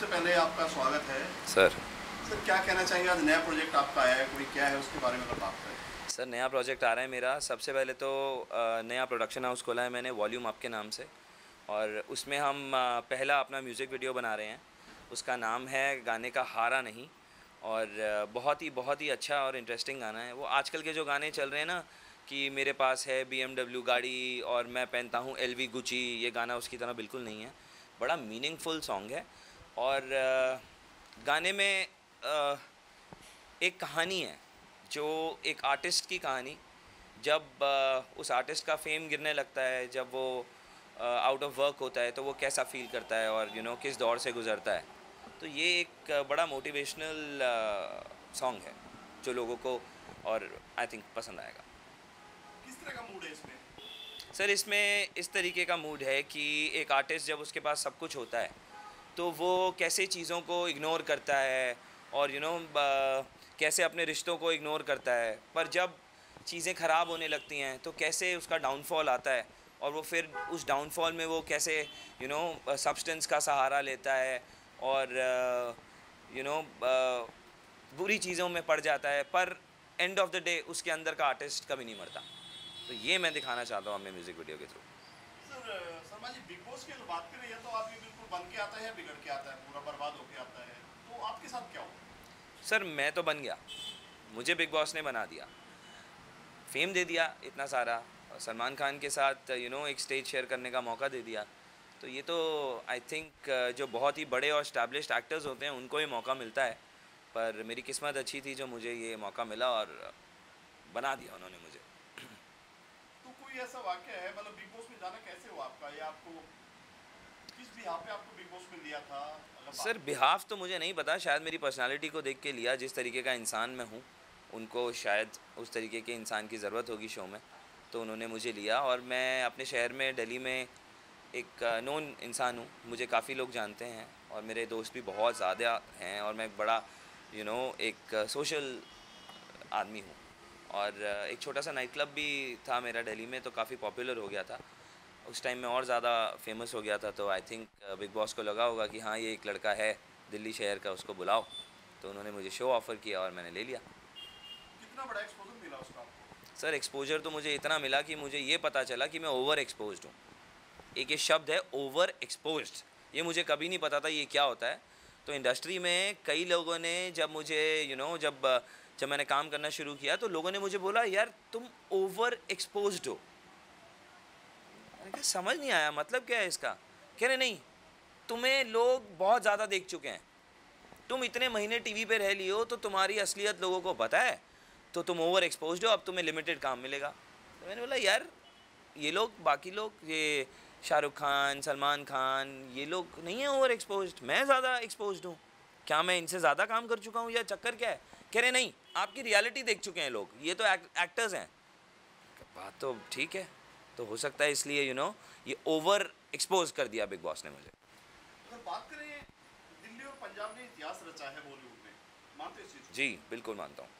सबसे पहले आपका स्वागत है। सर। सर क्या कहना चाहेंगे, आज नया प्रोजेक्ट आपका आया है, कोई क्या है उसके बारे में अगर बात करें? सर नया प्रोजेक्ट आ रहा है मेरा। सबसे पहले तो नया प्रोडक्शन हाउस खोला है मैंने, वॉल्यूम आपके नाम से, और उसमें हम पहला अपना म्यूज़िक वीडियो बना रहे हैं। उसका नाम है गाने का हारा नहीं, और बहुत ही अच्छा और इंटरेस्टिंग गाना है। वो आजकल के जो गाने चल रहे हैं ना कि मेरे पास है BMW गाड़ी और मैं पहनता हूँ LV गुची, ये गाना उसकी तरह बिल्कुल नहीं है। बड़ा मीनिंगफुल सॉन्ग है, और गाने में एक कहानी है, जो एक आर्टिस्ट की कहानी। जब उस आर्टिस्ट का फेम गिरने लगता है, जब वो आउट ऑफ वर्क होता है, तो वो कैसा फील करता है और किस दौर से गुज़रता है। तो ये एक बड़ा मोटिवेशनल सॉन्ग है जो लोगों को, और आई थिंक पसंद आएगा। किस तरह का मूड है इसमें? सर इसमें इस तरीके का मूड है कि एक आर्टिस्ट जब उसके पास सब कुछ होता है तो वो कैसे चीज़ों को इग्नोर करता है, और कैसे अपने रिश्तों को इग्नोर करता है, पर जब चीज़ें ख़राब होने लगती हैं तो कैसे उसका डाउनफॉल आता है, और वो फिर उस डाउनफॉल में वो कैसे सब्सटेंस का सहारा लेता है, और यू नो बुरी चीज़ों में पड़ जाता है, पर एंड ऑफ द डे उसके अंदर का आर्टिस्ट कभी नहीं मरता। तो ये मैं दिखाना चाहता हूँ अपने म्यूज़िक वीडियो के through. Sir Sharma ji, big boss की अगर बात करें या तो आदमी बिल्कुल बन के आता है या बिगड़ के आता है, पूरा बर्बाद होके आता है, तो आपके साथ क्या हुआ? सर मैं तो बन गया, मुझे बिग बॉस ने बना दिया, फेम दे दिया इतना सारा, और सलमान खान के साथ एक स्टेज शेयर करने का मौका दे दिया। तो ये तो आई थिंक जो बहुत ही बड़े और स्टैब्लिश्ड एक्टर्स होते हैं उनको ही मौका मिलता है, पर मेरी किस्मत अच्छी थी जो मुझे ये मौका मिला, और बना दिया उन्होंने मुझे। तो कोई ऐसा वाक्य है, मतलब बिग बॉस में जाना कैसे हुआ आपका, या आपको किस भी यहाँ पे आपको बिग बॉस में लिया था अगर सर बात? बिहाफ तो मुझे नहीं पता, शायद मेरी पर्सनालिटी को देख के लिया, जिस तरीके का इंसान मैं हूँ उनको शायद उस तरीके के इंसान की ज़रूरत होगी शो में, तो उन्होंने मुझे लिया। और मैं अपने शहर में, दिल्ली में, एक नोन इंसान हूँ, मुझे काफ़ी लोग जानते हैं, और मेरे दोस्त भी बहुत ज़्यादा हैं, और मैं एक बड़ा एक सोशल आदमी हूँ। और एक छोटा सा नाइट क्लब भी था मेरा दिल्ली में, तो काफ़ी पॉपुलर हो गया था उस टाइम में, और ज़्यादा फेमस हो गया था। तो आई थिंक बिग बॉस को लगा होगा कि हाँ ये एक लड़का है दिल्ली शहर का, उसको बुलाओ, तो उन्होंने मुझे शो ऑफ़र किया और मैंने ले लिया। कितना बड़ा एक्सपोजर मिला उसका आपको? सर एक्सपोजर तो मुझे इतना मिला कि मुझे ये पता चला कि मैं ओवर एक्सपोज्ड हूँ। एक ये शब्द है ओवर एक्सपोज्ड, ये मुझे कभी नहीं पता था ये क्या होता है। तो इंडस्ट्री में कई लोगों ने जब मुझे जब मैंने काम करना शुरू किया, तो लोगों ने मुझे बोला यार तुम ओवर एक्सपोज्ड हो। मैंने कहा समझ नहीं आया मतलब क्या है इसका। कह रहे नहीं, तुम्हें लोग बहुत ज़्यादा देख चुके हैं, तुम इतने महीने टीवी पे रह लियो, तो तुम्हारी असलियत लोगों को पता है, तो तुम ओवर एक्सपोज्ड हो, अब तुम्हें लिमिटेड काम मिलेगा। तो मैंने बोला यार ये लोग, बाकी लोग, ये शाहरुख खान, सलमान खान, ये लोग नहीं है ओवर एक्सपोज्ड, मैं ज़्यादा एक्सपोज्ड हूँ। क्या मैं इनसे ज़्यादा काम कर चुका हूँ या चक्कर क्या है? कह रहे नहीं, आपकी रियलिटी देख चुके हैं लोग, ये तो एक्टर्स हैं। बात तो ठीक है, तो हो सकता है इसलिए ये ओवर एक्सपोज कर दिया बिग बॉस ने मुझे। अगर बात करें, दिल्ली और पंजाब ने इतिहास रचा है बॉलीवुड में, मानते हो इस चीज़ को? जी बिल्कुल मानता हूँ।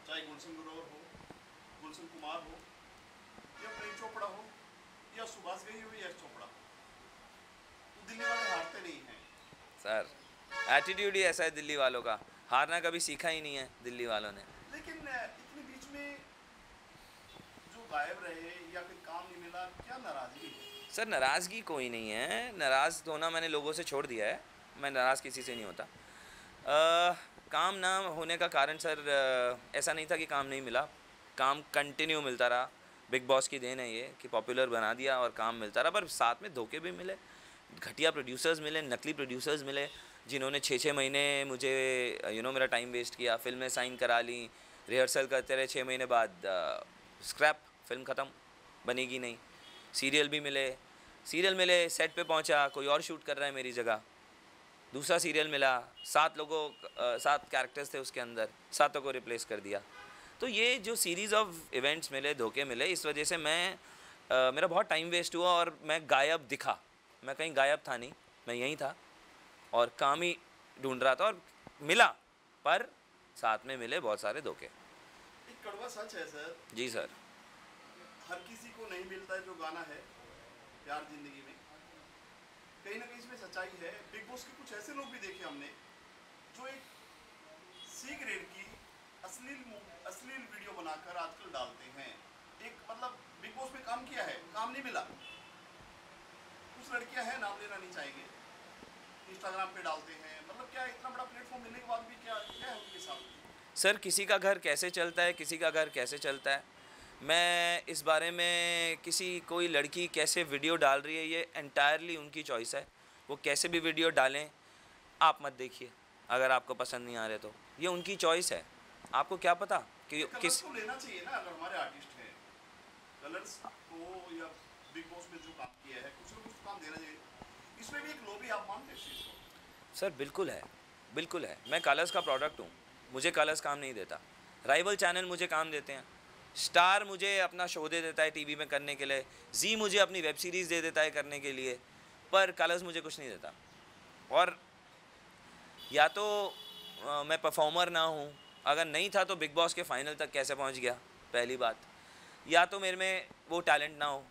चाहे गुलशन ग्रोवर हो, गुलशन कुमार हो, या प्रेम चोपड़ा हो, या सुभाष घई हो, या यश चोपड़ा, तो दिल्ली वाले हारते नहीं हैं। सर एटीट्यूड ही ऐसा है दिल्ली वालों का, हारना कभी सीखा ही नहीं है दिल्ली वालों ने। लेकिन इतने बीच में जो गायब रहे या फिर काम नहीं मिला, क्या नाराजगी है? सर नाराज़गी कोई नहीं है, नाराज़ होना मैंने लोगों से छोड़ दिया है, मैं नाराज़ किसी से नहीं होता। काम ना होने का कारण सर ऐसा नहीं था कि काम नहीं मिला, काम कंटिन्यू मिलता रहा। बिग बॉस की देन है ये कि पॉपुलर बना दिया और काम मिलता रहा, पर साथ में धोखे भी मिले, घटिया प्रोड्यूसर्स मिले, नकली प्रोड्यूसर्स मिले, जिन्होंने 6-6 महीने मुझे मेरा टाइम वेस्ट किया, फिल्में साइन करा ली, रिहर्सल करते रहे, 6 महीने बाद स्क्रैप, फिल्म ख़त्म, बनेगी नहीं। सीरियल भी मिले, सीरियल मिले, सेट पे पहुंचा, कोई और शूट कर रहा है मेरी जगह, दूसरा सीरियल मिला, 7 कैरेक्टर्स थे उसके अंदर, 7 को रिप्लेस कर दिया। तो ये जो सीरीज़ ऑफ इवेंट्स मिले, धोखे मिले, इस वजह से मेरा बहुत टाइम वेस्ट हुआ, और मैं गायब दिखा। मैं कहीं गायब था नहीं, मैं यहीं था और काम ही ढूंढ रहा था, और मिला, पर साथ में मिले बहुत सारे धोखे। एक कड़वा सच है सर, जी सर। हर किसी को नहीं मिलता है जो गाना है प्यार जिंदगी में, कहीं ना कहीं इसमें सच्चाई है। बिग बॉस के कुछ ऐसे लोग भी देखे हमने जो एक सी ग्रेड की अश्लील वीडियो बनाकर आजकल डालते हैं। एक मतलब बिग बॉस में काम किया है, काम नहीं मिला। कुछ लड़कियां हैं, नाम लेना नहीं चाहेंगे, इंस्टाग्राम पे डालते हैं। मतलब क्या इतना बड़ा प्लेटफॉर्म मिलने के बाद भी क्या क्या है उनके साथ? सर किसी का घर कैसे चलता है, किसी का घर कैसे चलता है, मैं इस बारे में किसी कोई लड़की कैसे वीडियो डाल रही है ये एंटायरली उनकी चॉइस है। वो कैसे भी वीडियो डालें, आप मत देखिए अगर आपको पसंद नहीं आ रहे तो, ये उनकी चॉइस है। आपको क्या पता कि कलर्स किस को लेना चाहिए ना, अगर हमारे आर्टिस्ट हैं कलर्स को, या बिग बॉस में जो काम किया है कुछ ना कुछ तो काम देना चाहिए। इसमें भी एक लॉबी, आप मानते हैं इस चीज़ को? सर बिल्कुल है, बिल्कुल है। मैं कलर्स का प्रोडक्ट हूँ, मुझे कलर्स काम नहीं देता। राइवल चैनल मुझे काम देते हैं, स्टार मुझे अपना शो दे देता है टीवी में करने के लिए, जी मुझे अपनी वेब सीरीज़ दे देता है करने के लिए, पर कलर्स मुझे कुछ नहीं देता। और या तो मैं परफॉर्मर ना हूँ, अगर नहीं था तो बिग बॉस के फाइनल तक कैसे पहुँच गया, पहली बात। या तो मेरे में वो टैलेंट ना हो,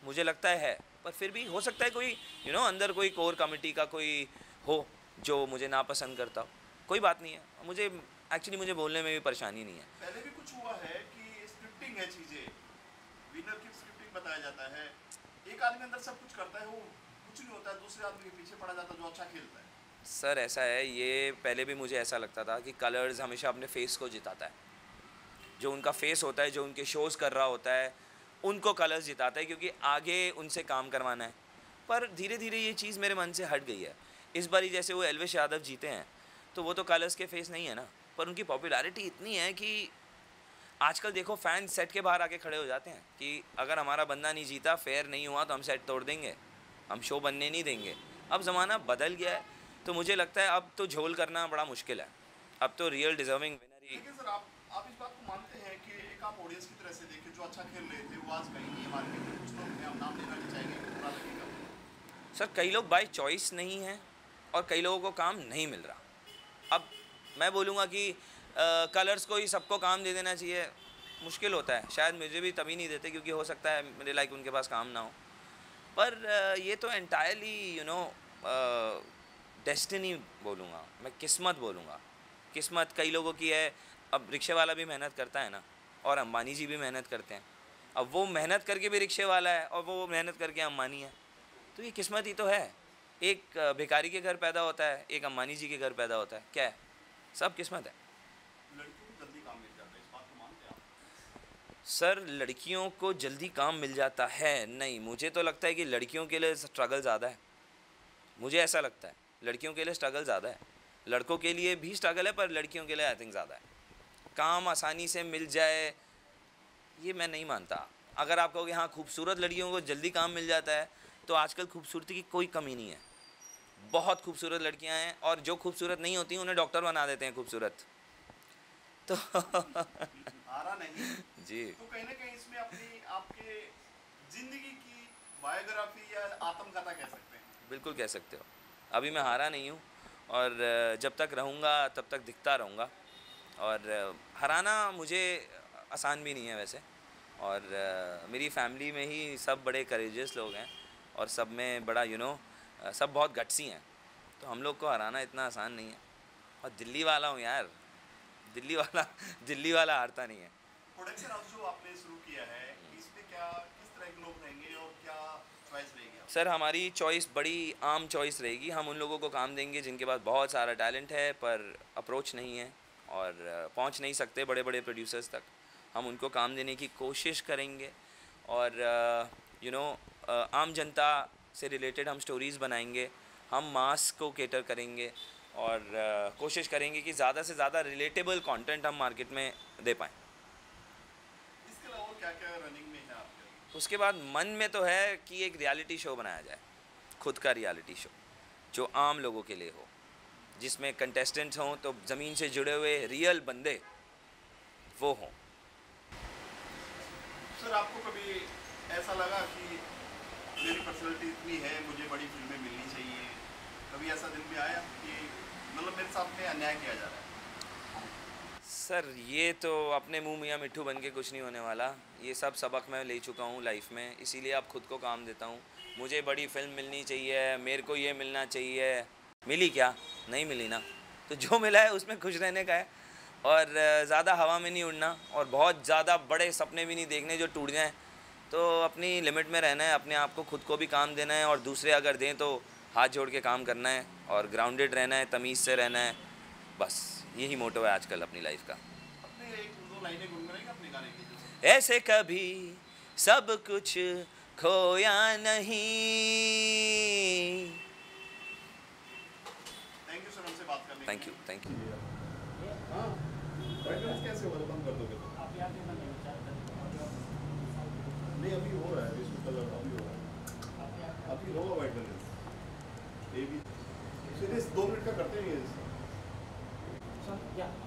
मुझे लगता है, पर फिर भी हो सकता है कोई अंदर कोई कोर कमेटी का कोई हो जो मुझे नापसंद करता हो, कोई बात नहीं है। मुझे एक्चुअली मुझे बोलने में भी परेशानी नहीं है। पहले भी कुछ हुआ है कि स्क्रिप्टिंग है चीज़ें, विनर की स्क्रिप्टिंग बताया जाता है, एक आदमी अंदर सब कुछ करता है, वो कुछ नहीं होता है, दूसरे आदमी के पीछे पड़ा जाता है जो अच्छा खेलता है। सर ऐसा है, ये पहले भी मुझे ऐसा लगता था कि कलर्स हमेशा अपने फेस को जिताता है। जो उनका फेस होता है, जो उनके शोज़ कर रहा होता है, उनको कलर्स जिताता है क्योंकि आगे उनसे काम करवाना है। पर धीरे धीरे ये चीज़ मेरे मन से हट गई है। इस बारी जैसे वो एल्विश यादव जीते हैं, तो वो तो कलर्स के फेस नहीं है ना, पर उनकी पॉपुलैरिटी इतनी है कि आजकल देखो फैन सेट के बाहर आके खड़े हो जाते हैं कि अगर हमारा बंदा नहीं जीता, फेयर नहीं हुआ, तो हम सेट तोड़ देंगे, हम शो बनने नहीं देंगे। अब ज़माना बदल गया है, तो मुझे लगता है अब तो झोल करना बड़ा मुश्किल है। अब तो रियल डिजर्विंग विनर ही। लेकिन सर आप इस बात को मानते हैं कि एक आप ऑडियंस की तरह से देखें, जो अच्छा खेल रहे थे वो आज कहीं नहीं है मार्केट में, कुछ लोग हैं, हम नाम लेना नहीं चाहेंगे, बुरा लगेगा। सर कई लोग बाय चॉइस नहीं हैं और कई लोगों को काम नहीं मिल रहा। अब मैं बोलूँगा कि कलर्स को ही सबको काम दे देना चाहिए, मुश्किल होता है। शायद मुझे भी तभी नहीं देते क्योंकि हो सकता है मेरे लाइक उनके पास काम ना हो। पर ये तो एंटायरली डेस्टिनी बोलूँगा मैं, किस्मत बोलूँगा। किस्मत कई लोगों की है। अब रिक्शे वाला भी मेहनत करता है ना, और अंबानी जी भी मेहनत करते हैं। अब वो मेहनत करके भी रिक्शे वाला है और वो मेहनत करके अंबानी है, तो ये किस्मत ही तो है। एक भिखारी के घर पैदा होता है, एक अंबानी जी के घर पैदा होता है, क्या है, सब किस्मत है। लड़कियों को जल्दी काम मिल जाता है, इस बात को मानते हैं आप? सर लड़कियों को जल्दी काम मिल जाता है? नहीं, मुझे तो लगता है कि लड़कियों के लिए स्ट्रगल ज़्यादा है। मुझे ऐसा लगता है लड़कियों के लिए स्ट्रगल ज़्यादा है। लड़कों के लिए भी स्ट्रगल है, पर लड़कियों के लिए आई थिंक ज़्यादा है। काम आसानी से मिल जाए ये मैं नहीं मानता। अगर आप कहोगे हाँ खूबसूरत लड़कियों को जल्दी काम मिल जाता है, तो आजकल खूबसूरती की कोई कमी नहीं है। बहुत खूबसूरत लड़कियां हैं, और जो खूबसूरत नहीं होती उन्हें डॉक्टर बना देते हैं खूबसूरत। तो हारा नहीं जी, तो कहीं ना कहीं इसमें अपनी आपके जिंदगी की बायोग्राफी या आत्मकथा कह सकते हैं। बिल्कुल कह सकते हो। अभी मैं हारा नहीं हूँ, और जब तक रहूँगा तब तक दिखता रहूँगा। और हराना मुझे आसान भी नहीं है वैसे। और मेरी फैमिली में ही सब बड़े करेजियस लोग हैं, और सब में बड़ा सब बहुत गट्सी हैं, तो हम लोग को हराना इतना आसान नहीं है। और दिल्ली वाला हूँ यार, दिल्ली वाला हारता नहीं है। प्रोडक्शन हाउस जो आपने शुरू किया है, इसमें क्या किस तरह के लोग रहेंगे और क्या चॉइस रहेगी आपकी? सर हमारी चॉइस बड़ी आम चॉइस रहेगी। हम उन लोगों को काम देंगे जिनके पास बहुत सारा टैलेंट है पर अप्रोच नहीं है और पहुंच नहीं सकते बड़े बड़े प्रोड्यूसर्स तक। हम उनको काम देने की कोशिश करेंगे, और आम जनता से रिलेटेड हम स्टोरीज़ बनाएंगे। हम मास को केटर करेंगे, और कोशिश करेंगे कि ज़्यादा से ज़्यादा रिलेटेबल कंटेंट हम मार्केट में दे पाएँ। इसके अलावा और क्या क्या रनिंग में है आपके? उसके बाद मन में तो है कि एक रियलिटी शो बनाया जाए, खुद का रियलिटी शो जो आम लोगों के लिए हो, जिसमें कंटेस्टेंट्स हों तो ज़मीन से जुड़े हुए रियल बंदे वो हों। सर आपको कभी ऐसा लगा कि मेरी पर्सनैलिटी इतनी है, मुझे बड़ी फिल्में मिलनी चाहिए, कभी ऐसा दिल में आया कि मतलब मेरे साथ में अन्याय किया जा रहा है? सर ये तो अपने मुंह मियाँ मिट्ठू बन के कुछ नहीं होने वाला। ये सब सबक मैं ले चुका हूँ लाइफ में, इसीलिए अब खुद को काम देता हूँ मुझे बड़ी फिल्म मिलनी चाहिए, मेरे को ये मिलना चाहिए। मिली क्या? नहीं मिली ना। तो जो मिला है उसमें खुश रहने का है, और ज़्यादा हवा में नहीं उड़ना, और बहुत ज़्यादा बड़े सपने भी नहीं देखने जो टूट जाएं। तो अपनी लिमिट में रहना है, अपने आप को खुद को भी काम देना है, और दूसरे अगर दें तो हाथ जोड़ के काम करना है, और ग्राउंडेड रहना है, तमीज़ से रहना है। बस यही मोटो है आजकल अपनी लाइफ का। अपने एक दो लाइनें गुनगुनाएंगे अपने गाने की जैसे? ऐसे कभी सब कुछ खोया नहीं। थैंक यू सर हमसे बात करने के थैंक यू, लिए। Thank you. हाँ, वाइट कैसे होगा? बंद कर दोगे तो? नहीं अभी हो रहा है, इसमें कलर अभी हो रहा है, अभी होगा वाइट बैलेंस। ये भी सीरीज 2 मिनट का करते हैं ये।